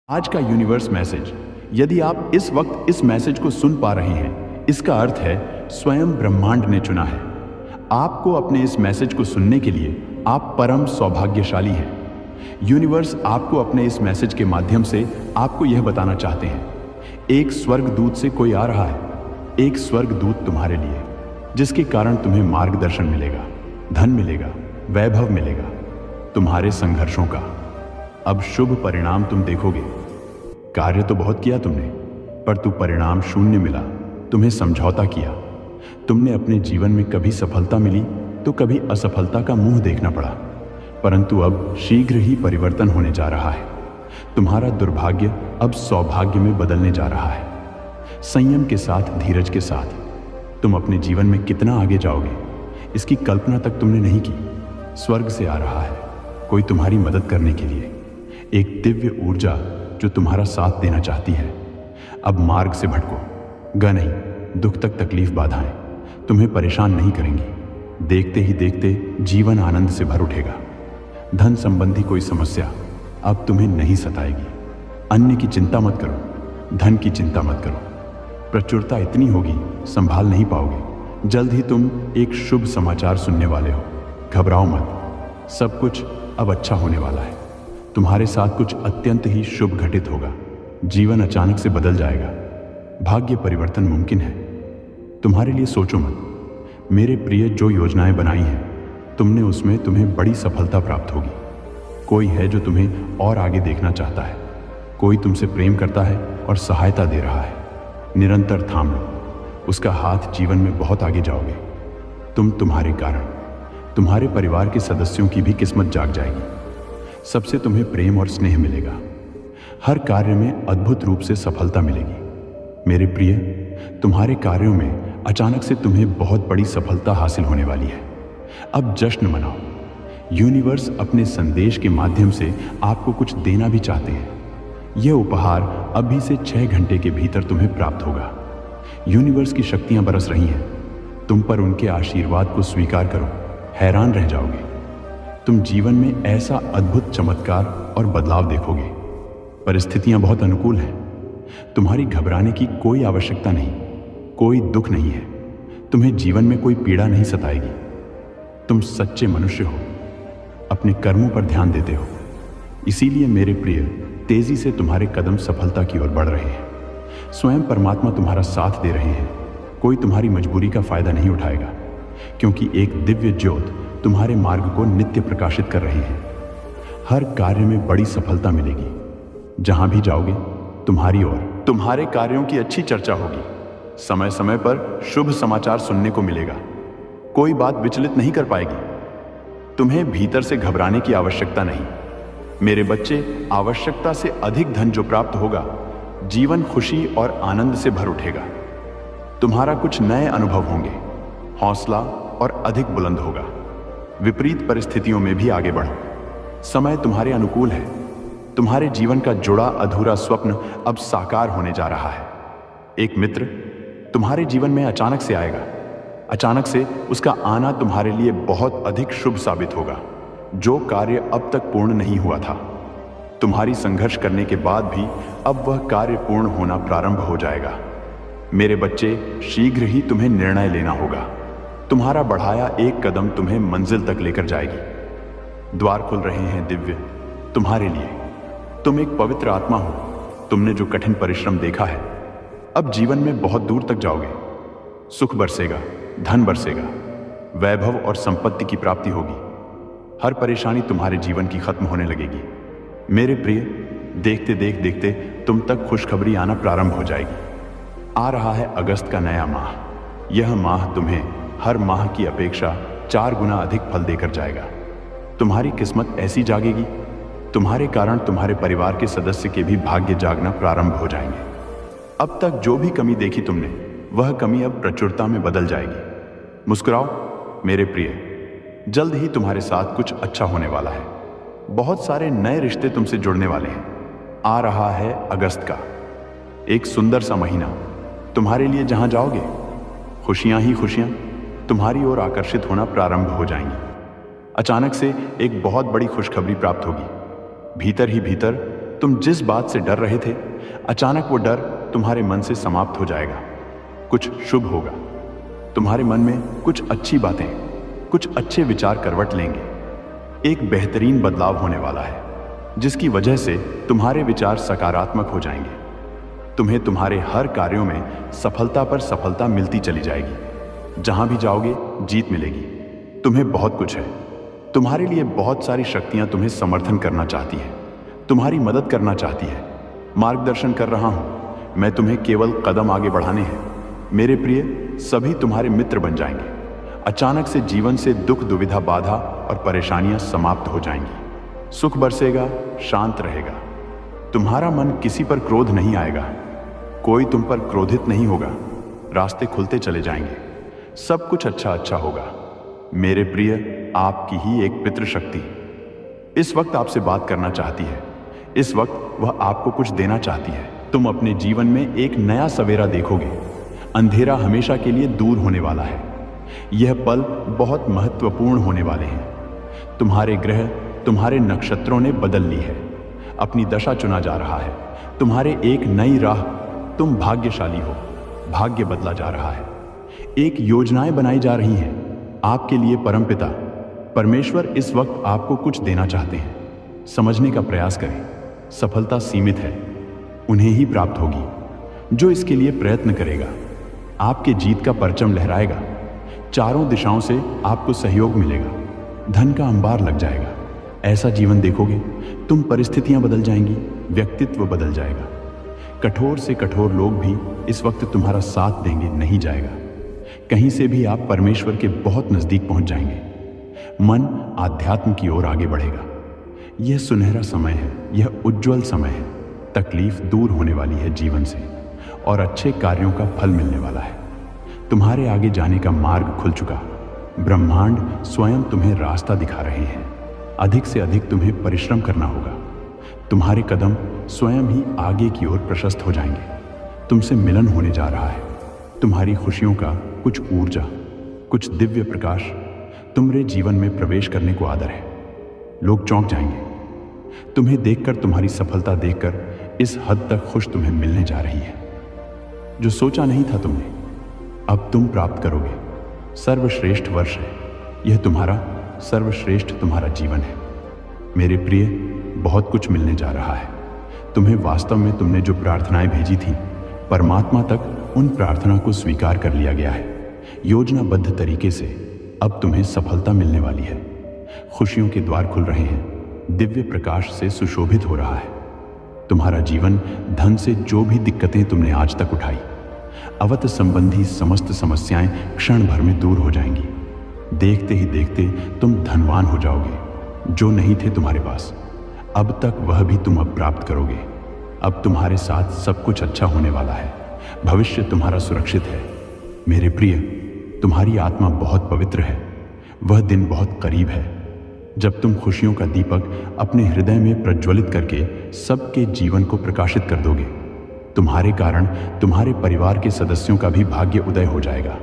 आज का universe message, यदि आप इस वक्त इस मैसेज को सुन पा रहे हैं, इसका अर्थ है स्वयं ब्रह्मांड ने चुना है आपको अपने इस मैसेज को सुनने के लिए। आप परम सौभाग्यशाली हैं। यूनिवर्स आपको अपने इस मैसेज के माध्यम से आपको यह बताना चाहते हैं, एक स्वर्गदूत से कोई आ रहा है, एक स्वर्गदूत तुम्हारे लिए, जिसके कारण तुम्हें मार्गदर्शन मिलेगा, धन मिलेगा, वैभव मिलेगा, तुम्हारे संघर्षों का अब शुभ परिणाम तुम देखोगे। कार्य तो बहुत किया तुमने, पर तू परिणाम शून्य मिला। तुम्हें समझौता किया, तुमने अपने जीवन में कभी सफलता मिली तो कभी असफलता का मुंह देखना पड़ा, परंतु अब शीघ्र ही परिवर्तन होने जा रहा है। तुम्हारा दुर्भाग्य अब सौभाग्य में बदलने जा रहा है। संयम के साथ, धीरज के साथ तुम अपने जीवन में कितना आगे जाओगे, इसकी कल्पना तक तुमने नहीं की। स्वर्ग से आ रहा है कोई तुम्हारी मदद करने के लिए, एक दिव्य ऊर्जा जो तुम्हारा साथ देना चाहती है। अब मार्ग से भटको गा नहीं, दुख तक तकलीफ बाधाएं तुम्हें परेशान नहीं करेंगी। देखते ही देखते जीवन आनंद से भर उठेगा। धन संबंधी कोई समस्या अब तुम्हें नहीं सताएगी। अन्य की चिंता मत करो, धन की चिंता मत करो। प्रचुरता इतनी होगी संभाल नहीं पाओगे। जल्द ही तुम एक शुभ समाचार सुनने वाले हो। घबराओ मत, सब कुछ अब अच्छा होने वाला है। तुम्हारे साथ कुछ अत्यंत ही शुभ घटित होगा। जीवन अचानक से बदल जाएगा। भाग्य परिवर्तन मुमकिन है। तुम्हारे लिए सोचो मत, मेरे प्रिय, जो योजनाएं बनाई हैं तुमने, उसमें तुम्हें बड़ी सफलता प्राप्त होगी। कोई है जो तुम्हें और आगे देखना चाहता है। कोई तुमसे प्रेम करता है और सहायता दे रहा है। निरंतर थाम लो, उसका हाथ। जीवन में बहुत आगे जाओगे। तुम्हारे कारण तुम्हारे परिवार के सदस्यों की भी किस्मत जाग जाएगी। सबसे तुम्हें प्रेम और स्नेह मिलेगा। हर कार्य में अद्भुत रूप से सफलता मिलेगी। मेरे प्रिय, तुम्हारे कार्यों में अचानक से तुम्हें बहुत बड़ी सफलता हासिल होने वाली है। अब जश्न मनाओ। यूनिवर्स अपने संदेश के माध्यम से आपको कुछ देना भी चाहते हैं। यह उपहार अभी से 6 घंटे के भीतर तुम्हें प्राप्त होगा। यूनिवर्स की शक्तियां बरस रही हैं। तुम पर उनके आशीर्वाद को स्वीकार करो, हैरान रह जाओगे। तुम जीवन में ऐसा अद्भुत चमत्कार और बदलाव देखोगे। परिस्थितियां बहुत अनुकूल हैं। तुम्हारी घबराने की कोई आवश्यकता नहीं, कोई दुख नहीं है। तुम्हें जीवन में कोई पीड़ा नहीं सताएगी। तुम सच्चे मनुष्य हो, अपने कर्मों पर ध्यान देते हो। इसीलिए मेरे प्रिय, तेजी से तुम्हारे कदम सफलता की ओर बढ़ रहे हैं। स्वयं परमात्मा तुम्हारा साथ दे रहे हैं। कोई तुम्हारी मजबूरी का फायदा नहीं उठाएगा, क्योंकि एक दिव्य ज्योत तुम्हारे मार्ग को नित्य प्रकाशित कर रही है। हर कार्य में बड़ी सफलता मिलेगी। जहां भी जाओगे, तुम्हारी ओर तुम्हारे कार्यों की अच्छी चर्चा होगी। समय समय पर शुभ समाचार सुनने को मिलेगा। कोई बात विचलित नहीं कर पाएगी। तुम्हें भीतर से घबराने की आवश्यकता नहीं। मेरे बच्चे, आवश्यकता से अधिक धन जो प्राप्त होगा, जीवन खुशी और आनंद से भर उठेगा। तुम्हारा कुछ नए अनुभव होंगे। हौसला और अधिक बुलंद होगा। विपरीत परिस्थितियों में भी आगे बढ़ो। समय तुम्हारे अनुकूल है। तुम्हारे जीवन का जुड़ा अधूरा स्वप्न अब साकार होने जा रहा है। एक मित्र तुम्हारे जीवन में अचानक से आएगा। अचानक से उसका आना तुम्हारे लिए बहुत अधिक शुभ साबित होगा। जो कार्य अब तक पूर्ण नहीं हुआ था, तुम्हारी संघर्ष करने के बाद भी अब वह कार्य पूर्ण होना प्रारंभ हो जाएगा। मेरे बच्चे, शीघ्र ही तुम्हें निर्णय लेना होगा। तुम्हारा बढ़ाया एक कदम तुम्हें मंजिल तक लेकर जाएगी। द्वार खुल रहे हैं दिव्य तुम्हारे लिए। तुम एक पवित्र आत्मा हो। तुमने जो कठिन परिश्रम देखा है, अब जीवन में बहुत दूर तक जाओगे। सुख बरसेगा, धन बरसेगा, वैभव और संपत्ति की प्राप्ति होगी। हर परेशानी तुम्हारे जीवन की खत्म होने लगेगी। मेरे प्रिय, देखते देखते तुम तक खुशखबरी आना प्रारंभ हो जाएगी। आ रहा है अगस्त का नया माह। यह माह तुम्हें हर माह की अपेक्षा 4 गुना अधिक फल देकर जाएगा। तुम्हारी किस्मत ऐसी जागेगी, तुम्हारे कारण तुम्हारे परिवार के सदस्य के भी भाग्य जागना प्रारंभ हो जाएंगे। अब तक जो भी कमी देखी तुमने, वह कमी अब प्रचुरता में बदल जाएगी। मुस्कुराओ मेरे प्रिय, जल्द ही तुम्हारे साथ कुछ अच्छा होने वाला है। बहुत सारे नए रिश्ते तुमसे जुड़ने वाले हैं। आ रहा है अगस्त का एक सुंदर सा महीना तुम्हारे लिए। जहां जाओगे, खुशियां ही खुशियां तुम्हारी ओर आकर्षित होना प्रारंभ हो जाएंगी। अचानक से एक बहुत बड़ी खुशखबरी प्राप्त होगी। भीतर ही भीतर तुम जिस बात से डर रहे थे, अचानक वो डर तुम्हारे मन से समाप्त हो जाएगा। कुछ शुभ होगा। तुम्हारे मन में कुछ अच्छी बातें, कुछ अच्छे विचार करवट लेंगे। एक बेहतरीन बदलाव होने वाला है, जिसकी वजह से तुम्हारे विचार सकारात्मक हो जाएंगे। तुम्हें तुम्हारे हर कार्यों में सफलता पर सफलता मिलती चली जाएगी। जहां भी जाओगे जीत मिलेगी। तुम्हें बहुत कुछ है। तुम्हारे लिए बहुत सारी शक्तियां तुम्हें समर्थन करना चाहती है, तुम्हारी मदद करना चाहती है। मार्गदर्शन कर रहा हूं मैं, तुम्हें केवल कदम आगे बढ़ाने हैं। मेरे प्रिय, सभी तुम्हारे मित्र बन जाएंगे। अचानक से जीवन से दुख, दुविधा, बाधा और परेशानियां समाप्त हो जाएंगी। सुख बरसेगा, शांत रहेगा। तुम्हारा मन किसी पर क्रोध नहीं आएगा, कोई तुम पर क्रोधित नहीं होगा। रास्ते खुलते चले जाएंगे, सब कुछ अच्छा अच्छा होगा। मेरे प्रिय, आपकी ही एक पितृशक्ति इस वक्त आपसे बात करना चाहती है। इस वक्त वह आपको कुछ देना चाहती है। तुम अपने जीवन में एक नया सवेरा देखोगे। अंधेरा हमेशा के लिए दूर होने वाला है। यह पल बहुत महत्वपूर्ण होने वाले हैं। तुम्हारे ग्रह, तुम्हारे नक्षत्रों ने बदल ली है। अपनी दशा चुना जा रहा है। तुम्हारे एक नई राह। तुम भाग्यशाली हो। भाग्य बदला जा रहा है। एक योजनाएं बनाई जा रही हैं आपके लिए। परमपिता परमेश्वर इस वक्त आपको कुछ देना चाहते हैं। समझने का प्रयास करें। सफलता सीमित है, उन्हें ही प्राप्त होगी। जो इसके लिए प्रयत्न करेगा, आपके जीत का परचम लहराएगा। चारों दिशाओं से आपको सहयोग मिलेगा। धन का अंबार लग जाएगा। ऐसा जीवन देखोगे, तुम परिस्थितियां बदल जाएंगी, व्यक्तित्व बदल जाएगा। कठोर से कठोर लोग भी इस वक्त तुम्हारा साथ देंगे नहीं जाएगा। कहीं से भी आप परमेश्वर के बहुत नजदीक पहुंच जाएंगे। मन आध्यात्म की ओर आगे बढ़ेगा। यह सुनहरा समय है, यह उज्जवल समय है। तकलीफ दूर होने वाली है जीवन से, और अच्छे कार्यों का फल मिलने वाला है। तुम्हारे आगे जाने का मार्ग खुल चुका। ब्रह्मांड स्वयं तुम्हें रास्ता दिखा रहे हैं। अधिक से अधिक तुम्हें परिश्रम करना होगा। तुम्हारे कदम स्वयं ही आगे की ओर प्रशस्त हो जाएंगे। तुमसे मिलन होने जा रहा है। तुम्हारी खुशियों का कुछ ऊर्जा, कुछ दिव्य प्रकाश तुम्हारे जीवन में प्रवेश करने को आदर है। लोग चौंक जाएंगे। तुम्हें देखकर, तुम्हारी सफलता देखकर इस हद तक खुश तुम्हें मिलने जा रही है जो सोचा नहीं था तुमने। अब तुम प्राप्त करोगे। सर्वश्रेष्ठ वर्ष है यह तुम्हारा। सर्वश्रेष्ठ तुम्हारा जीवन है। मेरे प्रिय, बहुत कुछ मिलने जा रहा है तुम्हें। वास्तव में तुमने जो प्रार्थनाएं भेजी थी, परमात्मा तक उन प्रार्थना को स्वीकार कर लिया गया है। योजनाबद्ध तरीके से अब तुम्हें सफलता मिलने वाली है। खुशियों के द्वार खुल रहे हैं। दिव्य प्रकाश से सुशोभित हो रहा है तुम्हारा जीवन। धन से जो भी दिक्कतें तुमने आज तक उठाई, अवत संबंधी समस्त समस्याएं क्षण भर में दूर हो जाएंगी। देखते ही देखते तुम धनवान हो जाओगे। जो नहीं थे तुम्हारे पास अब तक, वह भी तुम अब प्राप्त करोगे। अब तुम्हारे साथ सब कुछ अच्छा होने वाला है। भविष्य तुम्हारा सुरक्षित है। मेरे प्रिय, तुम्हारी आत्मा बहुत पवित्र है। वह दिन बहुत करीब है जब तुम खुशियों का दीपक अपने हृदय में प्रज्वलित करके सबके जीवन को प्रकाशित कर दोगे। तुम्हारे कारण तुम्हारे परिवार के सदस्यों का भी भाग्य उदय हो जाएगा।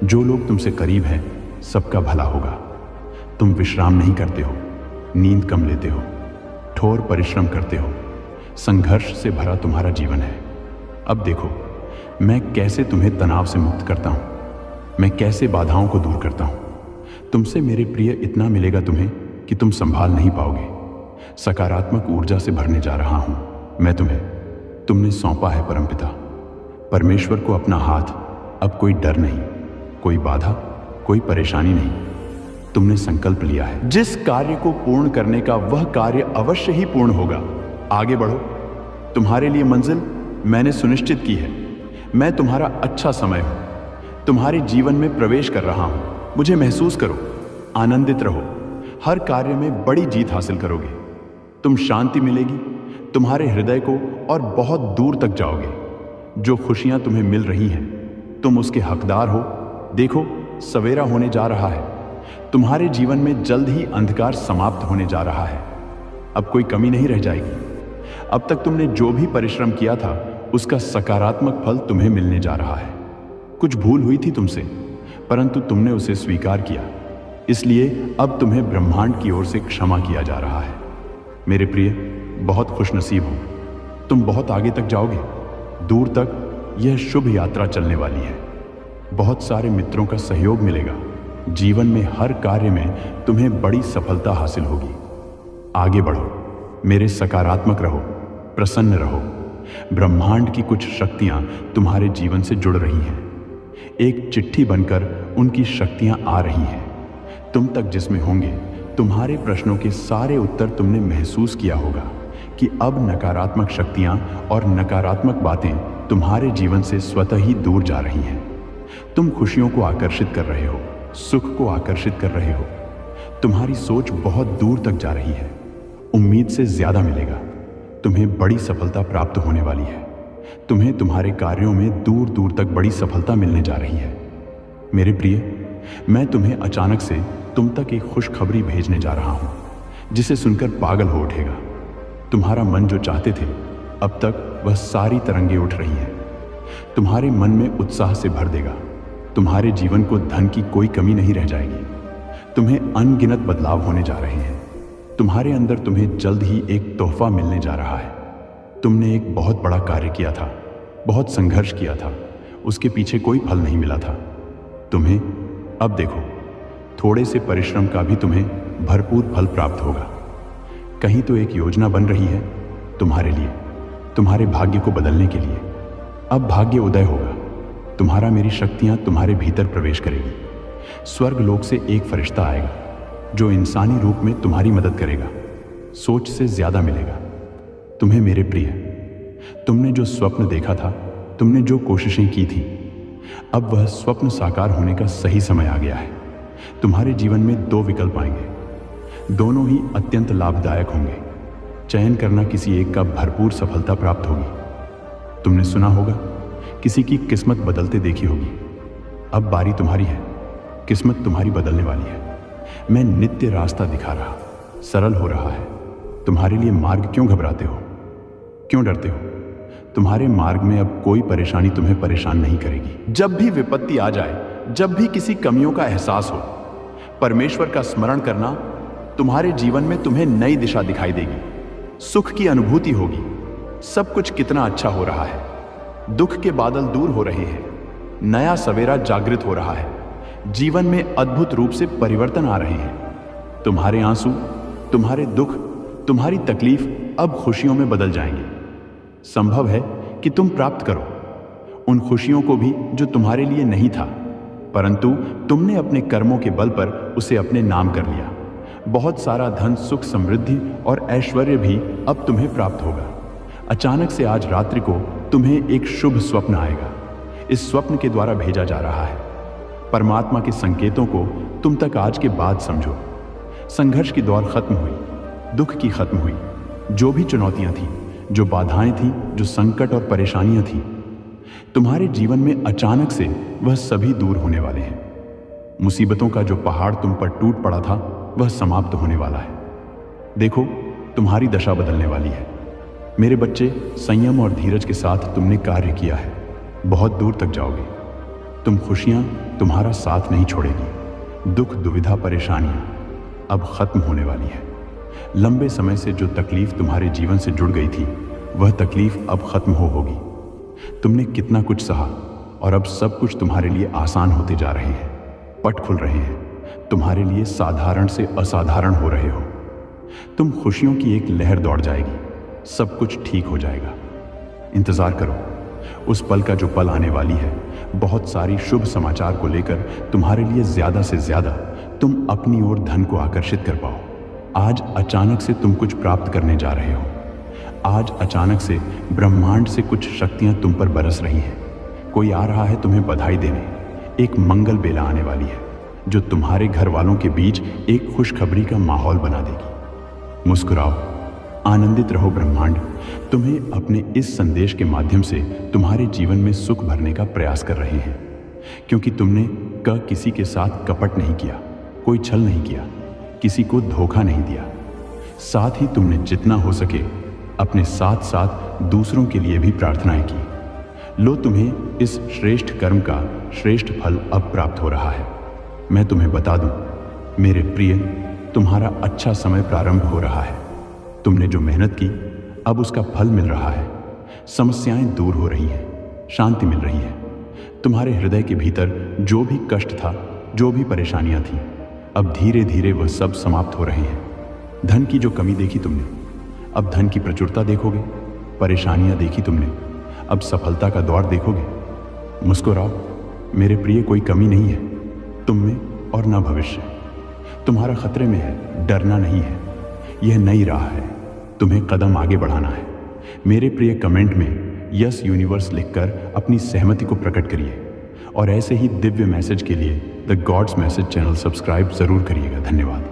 जो लोग तुमसे करीब हैं, सबका भला होगा। तुम विश्राम नहीं करते हो, नींद कम लेते हो, कठोर परिश्रम करते हो। संघर्ष से भरा तुम्हारा जीवन है। अब देखो, मैं कैसे तुम्हें तनाव से मुक्त करता हूं। मैं कैसे बाधाओं को दूर करता हूं। तुमसे मेरे प्रिय इतना मिलेगा तुम्हें कि तुम संभाल नहीं पाओगे। सकारात्मक ऊर्जा से भरने जा रहा हूं मैं तुम्हें। तुमने सौंपा है परमपिता परमेश्वर को अपना हाथ। अब कोई डर नहीं, कोई बाधा, कोई परेशानी नहीं। तुमने संकल्प लिया है। जिस कार्य को पूर्ण करने का, वह कार्य अवश्य ही पूर्ण होगा। आगे बढ़ो। तुम्हारे लिए मंजिल मैंने सुनिश्चित की है। मैं तुम्हारा अच्छा समय हूं। तुम्हारे जीवन में प्रवेश कर रहा हूं। मुझे महसूस करो। आनंदित रहो। हर कार्य में बड़ी जीत हासिल करोगे। तुम शांति मिलेगी तुम्हारे हृदय को, और बहुत दूर तक जाओगे। जो खुशियां तुम्हें मिल रही हैं, तुम उसके हकदार हो। देखो, सवेरा होने जा रहा है। तुम्हारे जीवन में जल्द ही अंधकार समाप्त होने जा रहा है। अब कोई कमी नहीं रह जाएगी। अब तक तुमने जो भी परिश्रम किया था, उसका सकारात्मक फल तुम्हें मिलने जा रहा है। कुछ भूल हुई थी तुमसे, परंतु तुमने उसे स्वीकार किया। इसलिए अब तुम्हें ब्रह्मांड की ओर से क्षमा किया जा रहा है। मेरे प्रिय, बहुत खुशनसीब हो। तुम बहुत आगे तक जाओगे, दूर तक यह शुभ यात्रा चलने वाली है। बहुत सारे मित्रों का सहयोग मिलेगा। जीवन में हर कार्य में तुम्हें बड़ी सफलता हासिल होगी। आगे बढ़ो, मेरे सकारात्मक रहो, प्रसन्न रहो। ब्रह्मांड की कुछ शक्तियां तुम्हारे जीवन से जुड़ रही हैं। एक चिट्ठी बनकर उनकी शक्तियां आ रही हैं तुम तक, जिसमें होंगे तुम्हारे प्रश्नों के सारे उत्तर। तुमने महसूस किया होगा कि अब नकारात्मक शक्तियां और नकारात्मक बातें तुम्हारे जीवन से स्वतः ही दूर जा रही हैं। तुम खुशियों को आकर्षित कर रहे हो, सुख को आकर्षित कर रहे हो। तुम्हारी सोच बहुत दूर तक जा रही है। उम्मीद से ज्यादा मिलेगा। तुम्हें बड़ी सफलता प्राप्त होने वाली है। तुम्हें तुम्हारे कार्यों में दूर दूर तक बड़ी सफलता मिलने जा रही है। मेरे प्रिय, मैं तुम्हें अचानक से तुम तक एक खुशखबरी भेजने जा रहा हूं, जिसे सुनकर पागल हो उठेगा। तुम्हारा मन जो चाहते थे, अब तक वह सारी तरंगे उठ रही हैं। तुम्हारे मन में उत्साह से भर देगा। तुम्हारे जीवन को धन की कोई कमी नहीं रह जाएगी। तुम्हें अनगिनत बदलाव होने जा रहे हैं। तुम्हारे अंदर तुम्हें जल्द ही एक तोहफा मिलने जा रहा है। तुमने एक बहुत बड़ा कार्य किया था, बहुत संघर्ष किया था, उसके पीछे कोई फल नहीं मिला था। तुम्हें अब देखो, थोड़े से परिश्रम का भी तुम्हें भरपूर फल प्राप्त होगा। कहीं तो एक योजना बन रही है तुम्हारे लिए, तुम्हारे भाग्य को बदलने के लिए। अब भाग्य उदय होगा। तुम्हारा मेरी शक्तियां तुम्हारे भीतर प्रवेश करेगी। स्वर्ग लोक से एक फरिश्ता आएगा जो इंसानी रूप में तुम्हारी मदद करेगा। सोच से ज्यादा मिलेगा। तुम्हें मेरे प्रिय, तुमने जो स्वप्न देखा था, तुमने जो कोशिशें की थी, अब वह स्वप्न साकार होने का सही समय आ गया है। तुम्हारे जीवन में दो विकल्प आएंगे, दोनों ही अत्यंत लाभदायक होंगे। चयन करना किसी एक का भरपूर सफलता प्राप्त होगी। तुमने सुना होगा, किसी की किस्मत बदलते देखी होगी। अब बारी तुम्हारी है। किस्मत तुम्हारी बदलने वाली है। मैं नित्य रास्ता दिखा रहा, सरल हो रहा है। तुम्हारे लिए मार्ग क्यों घबराते हो, क्यों डरते हो? तुम्हारे मार्ग में अब कोई परेशानी तुम्हें परेशान नहीं करेगी। जब भी विपत्ति आ जाए, जब भी किसी कमियों का एहसास हो, परमेश्वर का स्मरण करना तुम्हारे जीवन में तुम्हें नई दिशा दिखाई देगी। सुख की अनुभूति होगी। सब कुछ कितना अच्छा हो रहा है। दुख के बादल दूर हो रहे हैं। नया सवेरा जागृत हो रहा है। जीवन में अद्भुत रूप से परिवर्तन आ रहे हैं। तुम्हारे आंसू, तुम्हारे दुख, तुम्हारी तकलीफ अब खुशियों में बदल जाएंगे। संभव है कि तुम प्राप्त करो उन खुशियों को भी जो तुम्हारे लिए नहीं था, परंतु तुमने अपने कर्मों के बल पर उसे अपने नाम कर लिया। बहुत सारा धन, सुख, समृद्धि और ऐश्वर्य भी अब तुम्हें प्राप्त होगा। अचानक से आज रात्रि को तुम्हें एक शुभ स्वप्न आएगा। इस स्वप्न के द्वारा भेजा जा रहा है। परमात्मा के संकेतों को तुम तक आज के बाद समझो। संघर्ष की दौर खत्म हुई, दुख की खत्म हुई। जो भी चुनौतियां थी, जो बाधाएं थी, जो संकट और परेशानियां थी, तुम्हारे जीवन में अचानक से वह सभी दूर होने वाले हैं। मुसीबतों का जो पहाड़ तुम पर टूट पड़ा था, वह समाप्त होने वाला है। देखो, तुम्हारी दशा बदलने वाली है। मेरे बच्चे, संयम और धीरज के साथ तुमने कार्य किया है। बहुत दूर तक जाओगे। तुम खुशियां तुम्हारा साथ नहीं छोड़ेगी। दुख, दुविधा, परेशानियां अब खत्म होने वाली है। लंबे समय से जो तकलीफ तुम्हारे जीवन से जुड़ गई थी, वह तकलीफ अब खत्म होगी। तुमने कितना कुछ सहा और अब सब कुछ तुम्हारे लिए आसान होते जा रहे हैं। पट खुल रहे हैं। तुम्हारे लिए साधारण से असाधारण हो रहे हो। तुम खुशियों की एक लहर दौड़ जाएगी। सब कुछ ठीक हो जाएगा। इंतजार करो। उस पल का जो पल आने वाली है, बहुत सारी शुभ समाचार को लेकर तुम्हारे लिए ज्यादा से ज्यादा तुम अपनी ओर धन को आकर्षित कर पाओ। आज अचानक से तुम कुछ प्राप्त करने जा रहे हो। आज अचानक से ब्रह्मांड से कुछ शक्तियां तुम पर बरस रही हैं। कोई आ रहा है तुम्हें बधाई देने। एक मंगल बेला आने वाली है जो तुम्हारे घर वालों के बीच एक खुशखबरी का माहौल बना देगी। मुस्कुराओ, आनंदित रहो। ब्रह्मांड तुम्हें अपने इस संदेश के माध्यम से तुम्हारे जीवन में सुख भरने का प्रयास कर रहे हैं, क्योंकि तुमने किसी के साथ कपट नहीं किया, कोई छल नहीं किया, किसी को धोखा नहीं दिया। साथ ही तुमने जितना हो सके अपने साथ साथ दूसरों के लिए भी प्रार्थनाएं की। लो, तुम्हें इस श्रेष्ठ कर्म का श्रेष्ठ फल अब प्राप्त हो रहा है। मैं तुम्हें बता दूं, मेरे प्रिय, तुम्हारा अच्छा समय प्रारंभ हो रहा है। तुमने जो मेहनत की अब उसका फल मिल रहा है। समस्याएं दूर हो रही हैं, शांति मिल रही है। तुम्हारे हृदय के भीतर जो भी कष्ट था, जो भी परेशानियां थीं, अब धीरे धीरे वह सब समाप्त हो रहे हैं। धन की जो कमी देखी तुमने, अब धन की प्रचुरता देखोगे। परेशानियां देखी तुमने, अब सफलता का दौर देखोगे। मुस्कुराओ मेरे प्रिय, कोई कमी नहीं है तुम में और ना भविष्य। तुम्हारा खतरे में है, डरना नहीं है। यह नई राह है, तुम्हें कदम आगे बढ़ाना है। मेरे प्रिय, कमेंट में यस यूनिवर्स लिखकर अपनी सहमति को प्रकट करिए और ऐसे ही दिव्य मैसेज के लिए the gods message channel subscribe जरूर करिएगा। धन्यवाद।